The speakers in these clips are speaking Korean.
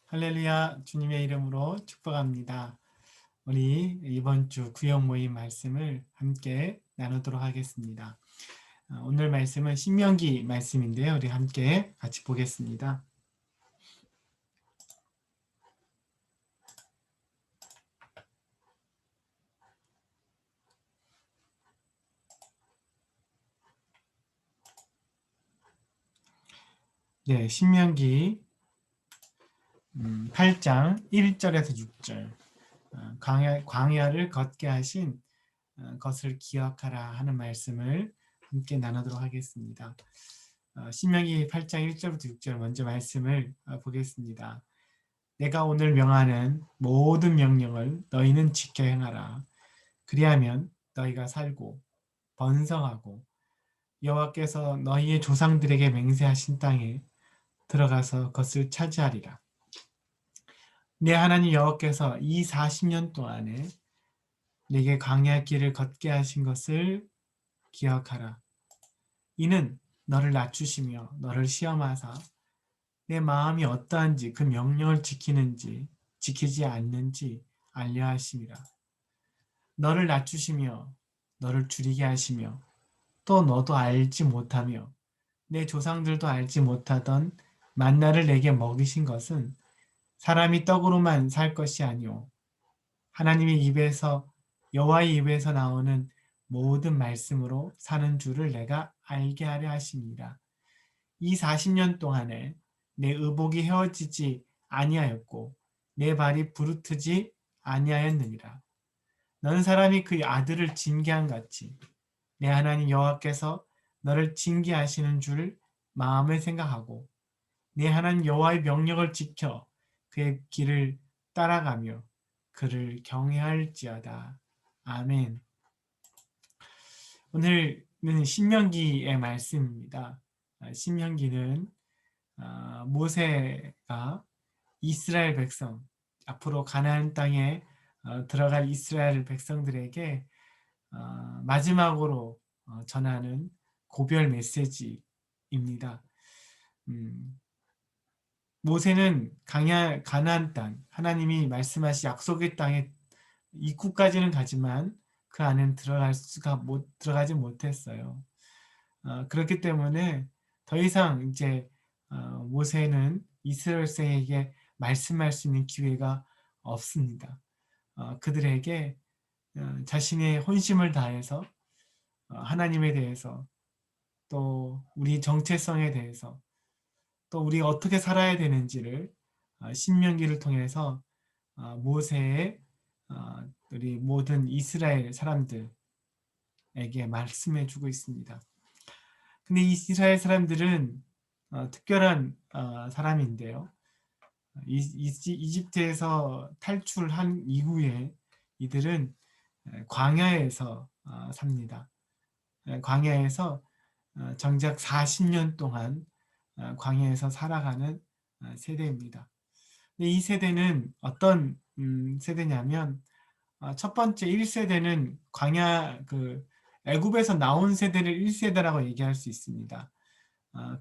할렐루야, 주님의 이름으로 축복합니다. 우리 이번 주 구역 모임 말씀을 함께 나누도록 하겠습니다. 오늘 말씀은 신명기 말씀인데요. 우리 함께 같이 보겠습니다. 네, 신명기 8장 1절에서 6절. 광야를 걷게 하신 것을 기억하라 하는 말씀을 함께 나누도록 하겠습니다. 신명기 8장 1절부터 6절 먼저 말씀을 보겠습니다. 내가 오늘 명하는 모든 명령을 너희는 지켜 행하라. 그리하면 너희가 살고 번성하고 여호와께서 너희의 조상들에게 맹세하신 땅에 들어가서 그것을 차지하리라. 내 하나님 여호와께서 이 40년 동안에 내게 광야 길을 걷게 하신 것을 기억하라. 이는 너를 낮추시며 너를 시험하사 내 마음이 어떠한지 그 명령을 지키는지 지키지 않는지 알려 하심이라. 너를 낮추시며 너를 줄이게 하시며 또 너도 알지 못하며 내 조상들도 알지 못하던 만나를 내게 먹이신 것은 사람이 떡으로만 살 것이 아니오 하나님의 입에서 여호와의 입에서 나오는 모든 말씀으로 사는 줄을 내가 알게 하려 하심이라. 이 40년 동안에 내 의복이 헤어지지 아니하였고 내 발이 부르트지 아니하였느니라. 너는 사람이 그 아들을 징계한 같이 내 하나님 여호와께서 너를 징계하시는 줄 마음에 생각하고 내 하나님 여호와의 명령을 지켜 그의 길을 따라가며 그를 경외할지어다. 아멘. 오늘은 신명기의 말씀입니다. 신명기는 모세가 이스라엘 백성, 앞으로 가나안 땅에 들어갈 이스라엘 백성들에게 마지막으로 전하는 고별 메시지입니다. 모세는 가나안 땅, 하나님이 말씀하신 약속의 땅에 입구까지는 가지만 그 안엔 들어가지 못했어요. 그렇기 때문에 더 이상 이제 모세는 이스라엘에게 말씀할 수 있는 기회가 없습니다. 그들에게 자신의 혼심을 다해서 하나님에 대해서 또 우리 정체성에 대해서 또 우리가 어떻게 살아야 되는지를 신명기를 통해서 모세의 우리 모든 이스라엘 사람들에게 말씀해 주고 있습니다. 근데 이스라엘 사람들은 특별한 사람인데요. 이집트에서 탈출한 이후에 이들은 광야에서 삽니다. 광야에서 정작 40년 동안 광야에서 살아가는 세대입니다. 근데 이 세대는 어떤 세대냐면 첫 번째 1세대는 광야 애굽에서 나온 세대를 1세대라고 얘기할 수 있습니다.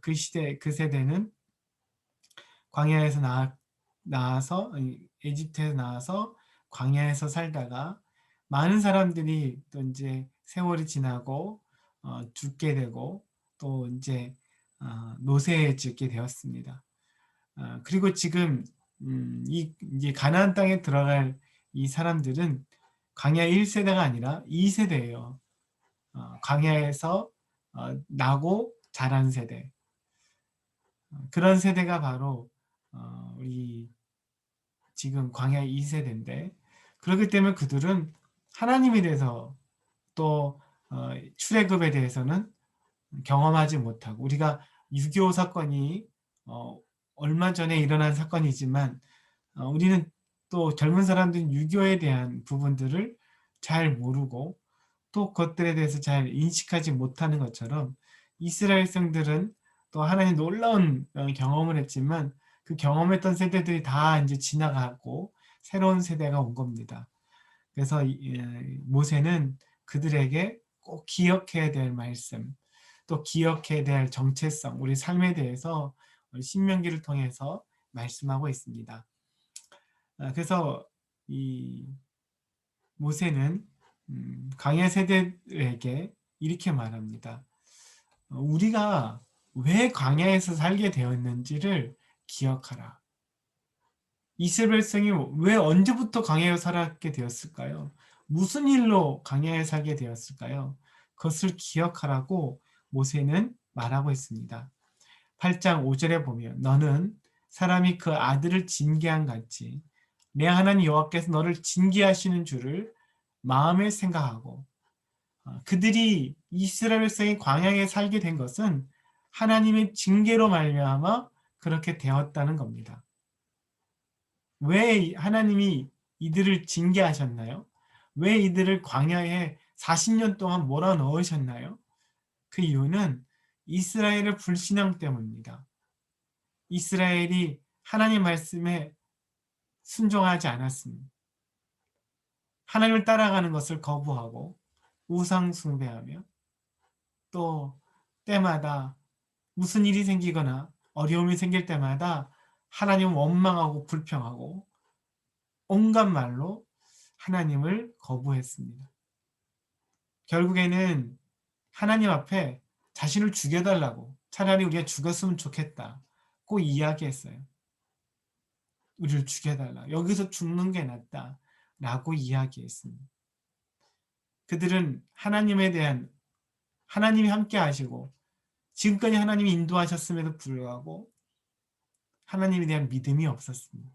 그 세대는 광야에서 나와서 에집트에서 나와서 광야에서 살다가 많은 사람들이 또 이제 세월이 지나고 죽게 되고 또 이제 노새에 짓게 되었습니다. 그리고 지금 이제 가나안 땅에 들어갈 이 사람들은 광야 1세대가 아니라 2세대예요. 광야에서 나고 자란 세대. 그런 세대가 바로 우리 지금 광야 2세대인데 그렇기 때문에 그들은 하나님에 대해서 또 출애굽에 대해서는 경험하지 못하고 우리가 6.25 사건이 얼마 전에 일어난 사건이지만 우리는 또 젊은 사람들은 유교에 대한 부분들을 잘 모르고 또 그것들에 대해서 잘 인식하지 못하는 것처럼 이스라엘 성들은 또 하나님 놀라운 경험을 했지만 그 경험했던 세대들이 다 이제 지나가고 새로운 세대가 온 겁니다. 그래서 모세는 그들에게 꼭 기억해야 될 말씀, 또 기억해야 될 정체성, 우리 삶에 대해서 신명기를 통해서 말씀하고 있습니다. 그래서 이 모세는 광야 세대에게 이렇게 말합니다. 우리가 왜 광야에서 살게 되었는지를 기억하라. 이스라엘 백성이 왜 언제부터 광야에 살게 되었을까요? 무슨 일로 광야에 살게 되었을까요? 그것을 기억하라고 모세는 말하고 있습니다. 8장 5절에 보면 너는 사람이 그 아들을 징계한 같이 내 하나님 여호와께서 너를 징계하시는 줄을 마음에 생각하고 그들이 이스라엘 백성이 광야에 살게 된 것은 하나님의 징계로 말미암아 그렇게 되었다는 겁니다. 왜 하나님이 이들을 징계하셨나요? 왜 이들을 광야에 40년 동안 몰아넣으셨나요? 그 이유는 이스라엘의 불신앙 때문입니다. 이스라엘이 하나님 말씀에 순종하지 않았습니다. 하나님을 따라가는 것을 거부하고 우상 숭배하며 또 때마다 무슨 일이 생기거나 어려움이 생길 때마다 하나님 원망하고 불평하고 온갖 말로 하나님을 거부했습니다. 결국에는 하나님 앞에 자신을 죽여달라고 차라리 우리가 죽었으면 좋겠다고 이야기했어요. 우리를 죽여달라. 여기서 죽는 게 낫다. 라고 이야기했습니다. 그들은 하나님에 대한 하나님이 함께 하시고 지금까지 하나님이 인도하셨음에도 불구하고 하나님에 대한 믿음이 없었습니다.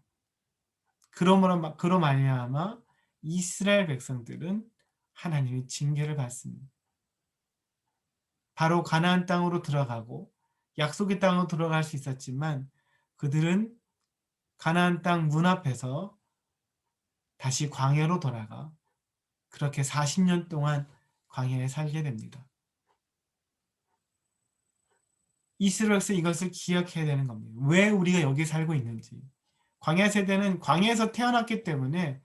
그로 말미암아 이스라엘 백성들은 하나님의 징계를 받습니다. 바로 가나안 땅으로 들어가고 약속의 땅으로 들어갈 수 있었지만 그들은 가나안 땅 문 앞에서 다시 광야로 돌아가 그렇게 40년 동안 광야에 살게 됩니다. 이스라엘에서 이것을 기억해야 되는 겁니다. 왜 우리가 여기 살고 있는지. 광야 세대는 광야에서 태어났기 때문에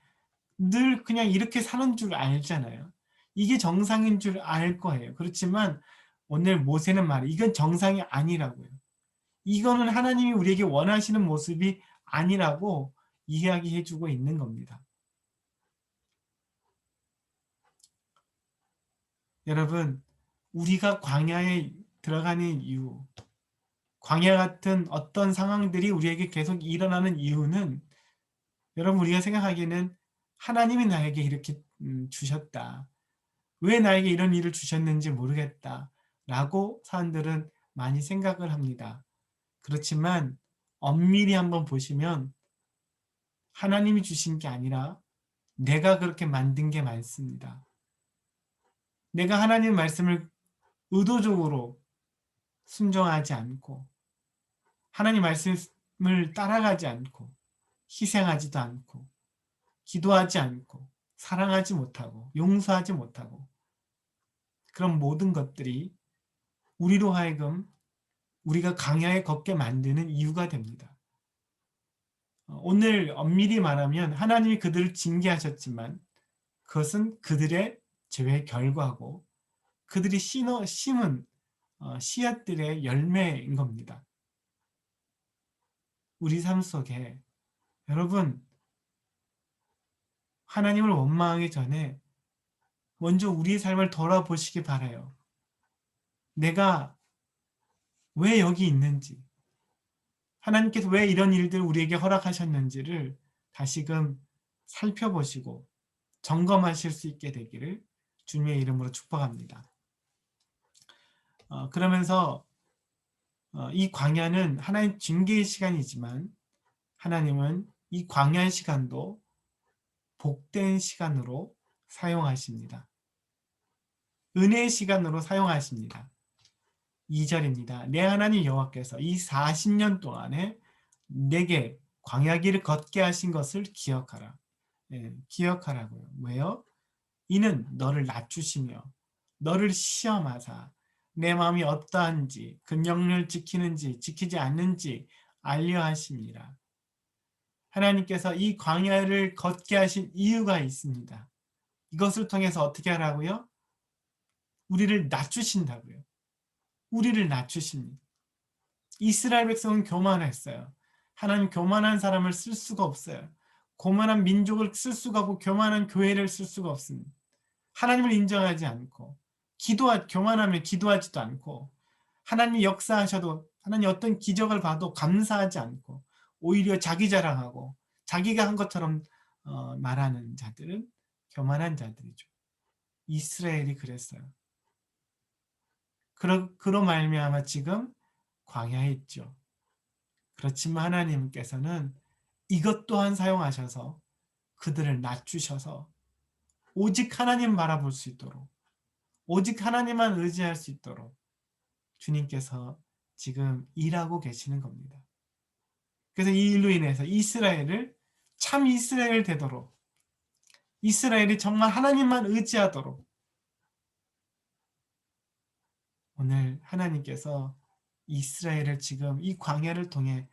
늘 그냥 이렇게 사는 줄 알잖아요. 이게 정상인 줄 알 거예요. 그렇지만 오늘 모세는 말해 이건 정상이 아니라고요. 이거는 하나님이 우리에게 원하시는 모습이 아니라고 이야기해주고 있는 겁니다. 여러분, 우리가 광야에 들어가는 이유, 광야 같은 어떤 상황들이 우리에게 계속 일어나는 이유는 여러분 우리가 생각하기에는 하나님이 나에게 이렇게 주셨다. 왜 나에게 이런 일을 주셨는지 모르겠다. 라고 사람들은 많이 생각을 합니다. 그렇지만 엄밀히 한번 보시면 하나님이 주신 게 아니라 내가 그렇게 만든 게 많습니다. 내가 하나님의 말씀을 의도적으로 순종하지 않고 하나님 말씀을 따라가지 않고 희생하지도 않고 기도하지 않고 사랑하지 못하고 용서하지 못하고 그런 모든 것들이 우리로 하여금 우리가 광야에 걷게 만드는 이유가 됩니다. 오늘 엄밀히 말하면 하나님이 그들을 징계하셨지만 그것은 그들의 죄의 결과고 그들이 심은 씨앗들의 열매인 겁니다. 우리 삶 속에 여러분 하나님을 원망하기 전에 먼저 우리의 삶을 돌아보시기 바라요. 내가 왜 여기 있는지 하나님께서 왜 이런 일들을 우리에게 허락하셨는지를 다시금 살펴보시고 점검하실 수 있게 되기를 주님의 이름으로 축복합니다. 그러면서 이 광야는 하나님 징계의 시간이지만 하나님은 이 광야의 시간도 복된 시간으로 사용하십니다. 은혜의 시간으로 사용하십니다. 2절입니다. 내 하나님 여호와께서 이 40년 동안에 내게 광야길을 걷게 하신 것을 기억하라. 기억하라고요. 왜요? 이는 너를 낮추시며 너를 시험하사 내 마음이 어떠한지 그 명령을 지키는지 지키지 않는지 알려 하심이라. 하나님께서 이 광야를 걷게 하신 이유가 있습니다. 이것을 통해서 어떻게 하라고요? 우리를 낮추신다고요. 우리를 낮추십니다. 이스라엘 백성은 교만했어요. 하나님 교만한 사람을 쓸 수가 없어요. 교만한 민족을 쓸 수가 없고 교만한 교회를 쓸 수가 없습니다. 하나님을 인정하지 않고 교만하면 기도하지도 않고 하나님이 역사하셔도 하나님 어떤 기적을 봐도 감사하지 않고 오히려 자기 자랑하고 자기가 한 것처럼 말하는 자들은 교만한 자들이죠. 이스라엘이 그랬어요. 그로 말미암아 지금 광야에 있죠. 그렇지만 하나님께서는 이것 또한 사용하셔서 그들을 낮추셔서 오직 하나님 바라볼 수 있도록 오직 하나님만 의지할 수 있도록 주님께서 지금 일하고 계시는 겁니다. 그래서 이 일로 인해서 이스라엘을 참 이스라엘 되도록 이스라엘이 정말 하나님만 의지하도록 오늘 하나님께서 이스라엘을 지금 이 광야를 통해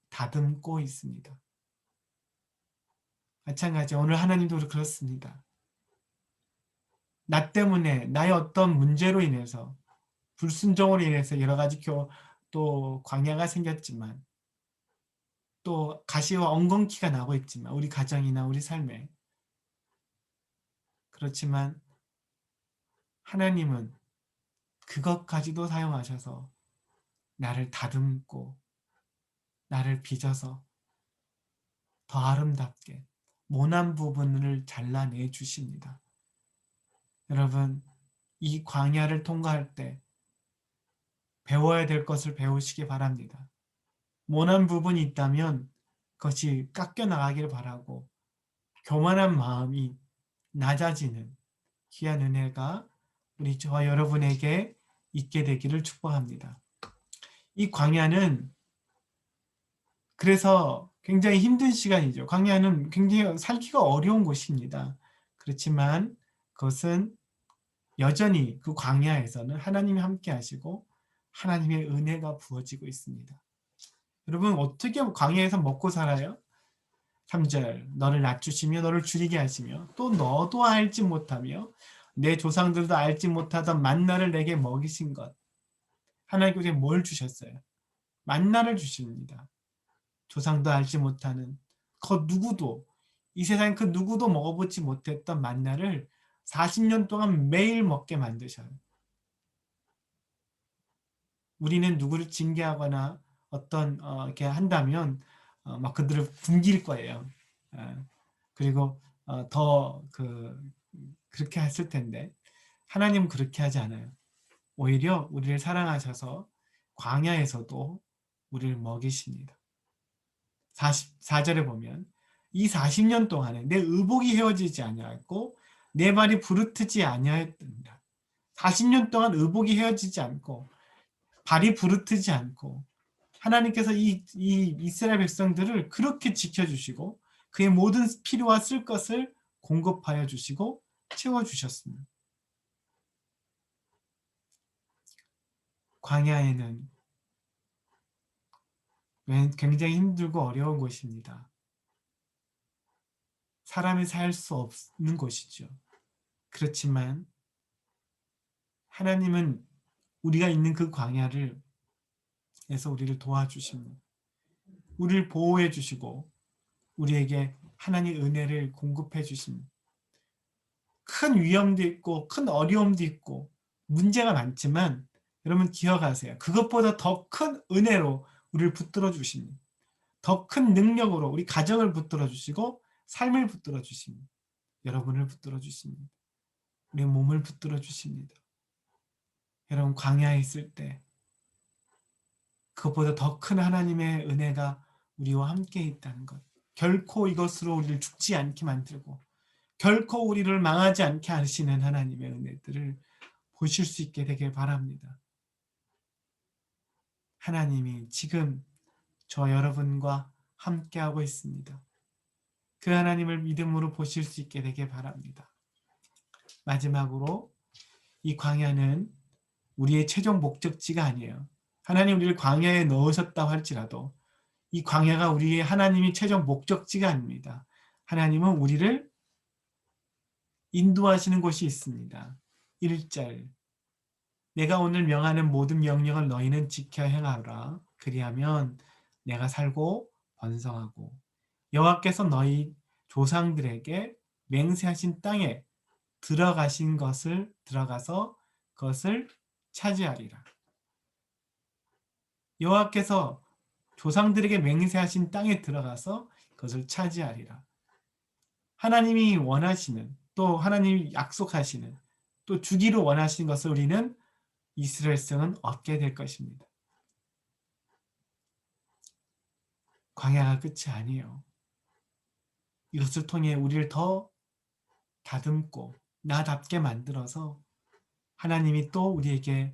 다듬고 있습니다. 마찬가지 오늘 하나님도 그렇습니다. 나 때문에 나의 어떤 문제로 인해서 불순종으로 인해서 여러 가지 또 광야가 생겼지만 또 가시와 엉겅퀴가 나고 있지만 우리 가정이나 우리 삶에 그렇지만 하나님은 그것까지도 사용하셔서 나를 다듬고 나를 빚어서 더 아름답게 모난 부분을 잘라내 주십니다. 여러분 이 광야를 통과할 때 배워야 될 것을 배우시기 바랍니다. 모난 부분이 있다면 그것이 깎여 나가길 바라고 교만한 마음이 낮아지는 귀한 은혜가 우리 저와 여러분에게 있게 되기를 축복합니다. 이 광야는 그래서 굉장히 힘든 시간이죠. 광야는 굉장히 살기가 어려운 곳입니다. 그렇지만 그것은 여전히 그 광야에서는 하나님이 함께 하시고 하나님의 은혜가 부어지고 있습니다. 여러분 어떻게 광야에서 먹고 살아요? 3절 너를 낮추시며 너를 줄이게 하시며 또 너도 알지 못하며 내 조상들도 알지 못하던 만나를 내게 먹이신 것. 하나님께서 뭘 주셨어요? 만나를 주십니다. 조상도 알지 못하는 그 누구도 이 세상 그 누구도 먹어보지 못했던 만나를 40년 동안 매일 먹게 만드셔요. 우리는 누구를 징계하거나 어떤 이렇게 한다면 막 그들을 굶길 거예요. 그리고 그렇게 했을 텐데 하나님은 그렇게 하지 않아요. 오히려 우리를 사랑하셔서 광야에서도 우리를 먹이십니다. 44절에 보면 이 40년 동안에 내 의복이 헤어지지 아니하였고 내 발이 부르트지 아니하였다. 40년 동안 의복이 헤어지지 않고 발이 부르트지 않고 하나님께서 이 이스라엘 백성들을 그렇게 지켜주시고 그의 모든 필요와 쓸 것을 공급하여 주시고 채워주셨습니다. 광야에는 굉장히 힘들고 어려운 곳입니다. 사람이 살 수 없는 곳이죠. 그렇지만 하나님은 우리가 있는 그 광야를 에서 우리를 도와주십니다. 우리를 보호해 주시고 우리에게 하나님의 은혜를 공급해 주십니다. 큰 위험도 있고 큰 어려움도 있고 문제가 많지만 여러분 기억하세요. 그것보다 더 큰 은혜로 우리를 붙들어 주십니다. 더 큰 능력으로 우리 가정을 붙들어 주시고 삶을 붙들어 주십니다. 여러분을 붙들어 주십니다. 우리 몸을 붙들어 주십니다. 여러분 광야에 있을 때 그것보다 더 큰 하나님의 은혜가 우리와 함께 있다는 것. 결코 이것으로 우리를 죽지 않게 만들고 결코 우리를 망하지 않게 하시는 하나님의 은혜들을 보실 수 있게 되길 바랍니다. 하나님이 지금 저 여러분과 함께하고 있습니다. 그 하나님을 믿음으로 보실 수 있게 되길 바랍니다. 마지막으로 이 광야는 우리의 최종 목적지가 아니에요. 하나님 우리를 광야에 넣으셨다고 할지라도 이 광야가 우리의 하나님이 최종 목적지가 아닙니다. 하나님은 우리를 인도하시는 곳이 있습니다. 1절 내가 오늘 명하는 모든 명령을 너희는 지켜 행하라. 그리하면 내가 살고 번성하고 여호와께서 너희 조상들에게 맹세하신 땅에 들어가서 그것을 차지하리라. 여호와께서 조상들에게 맹세하신 땅에 들어가서 그것을 차지하리라. 하나님이 원하시는, 또 하나님이 약속하시는, 또 주기를 원하시는 것을 우리는 이스라엘 백성은 얻게 될 것입니다. 광야가 끝이 아니에요. 이것을 통해 우리를 더 다듬고 나답게 만들어서 하나님이 또 우리에게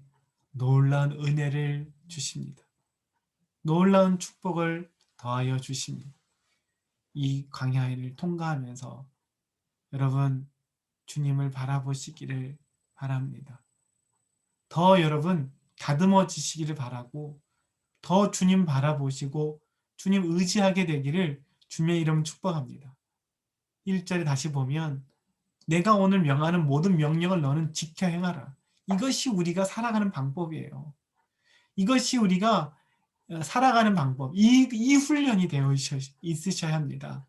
놀라운 은혜를 주십니다. 놀라운 축복을 더하여 주십니다. 이 광야를 통과하면서 여러분 주님을 바라보시기를 바랍니다. 더 여러분 다듬어지시기를 바라고 더 주님 바라보시고 주님 의지하게 되기를 주님의 이름 축복합니다. 1절에 다시 보면 내가 오늘 명하는 모든 명령을 너는 지켜 행하라. 이것이 우리가 살아가는 방법이에요. 이것이 우리가 살아가는 방법, 이 훈련이 되어 있으셔야 합니다.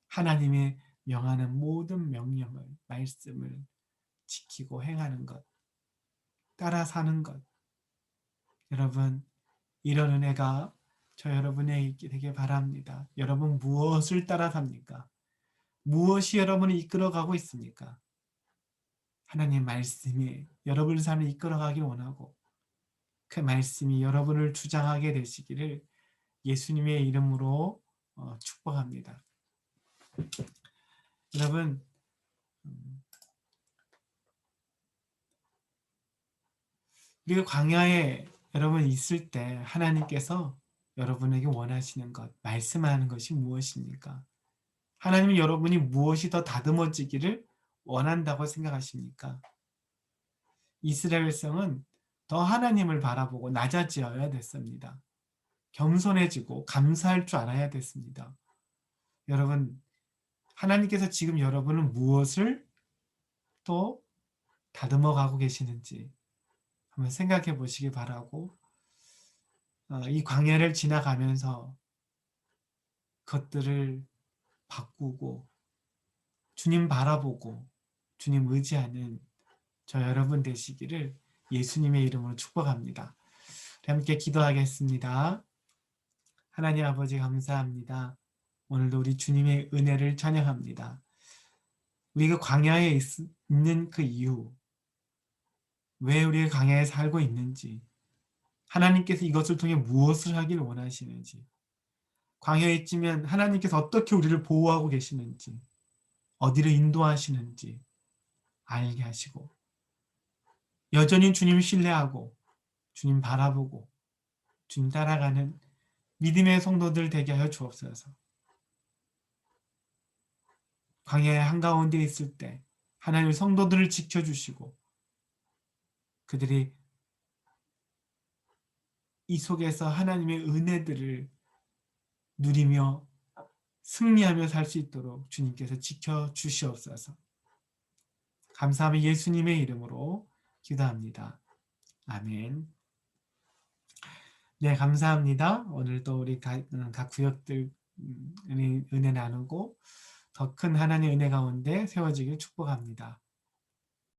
하나님의 명하는 모든 명령을, 말씀을 지키고 행하는 것, 따라 사는 것. 여러분, 이런 은혜가 저 여러분에게 되길 바랍니다. 여러분 무엇을 따라 삽니까? 무엇이 여러분을 이끌어가고 있습니까? 하나님 말씀이 여러분의 삶을 이끌어가길 원하고 그 말씀이 여러분을 주장하게 되시기를 예수님의 이름으로 축복합니다. 여러분, 우리가 광야에 여러분 있을 때 하나님께서 여러분에게 원하시는 것, 말씀하는 것이 무엇입니까? 하나님은 여러분이 무엇이 더 다듬어지기를 원한다고 생각하십니까? 이스라엘 백성은 더 하나님을 바라보고 낮아지어야 됐습니다. 겸손해지고 감사할 줄 알아야 됐습니다. 여러분, 하나님께서 지금 여러분은 무엇을 또 다듬어 가고 계시는지 한번 생각해 보시기 바라고 이 광야를 지나가면서 그것들을 바꾸고 주님 바라보고 주님 의지하는 저 여러분 되시기를 예수님의 이름으로 축복합니다. 함께 기도하겠습니다. 하나님 아버지 감사합니다. 오늘도 우리 주님의 은혜를 찬양합니다. 우리가 광야에 있는 그 이유, 왜 우리가 광야에 살고 있는지, 하나님께서 이것을 통해 무엇을 하기를 원하시는지, 광야에 있으면 하나님께서 어떻게 우리를 보호하고 계시는지, 어디로 인도하시는지 알게 하시고 여전히 주님 신뢰하고 주님 바라보고 주님 따라가는 믿음의 성도들 되게 하여 주옵소서. 광야의 한가운데 있을 때 하나님의 성도들을 지켜주시고 그들이 이 속에서 하나님의 은혜들을 누리며 승리하며 살 수 있도록 주님께서 지켜주시옵소서. 감사하며 예수님의 이름으로 기도합니다. 아멘. 네, 감사합니다. 오늘도 우리 각 구역들 은혜 나누고 더 큰 하나님의 은혜 가운데 세워지길 축복합니다.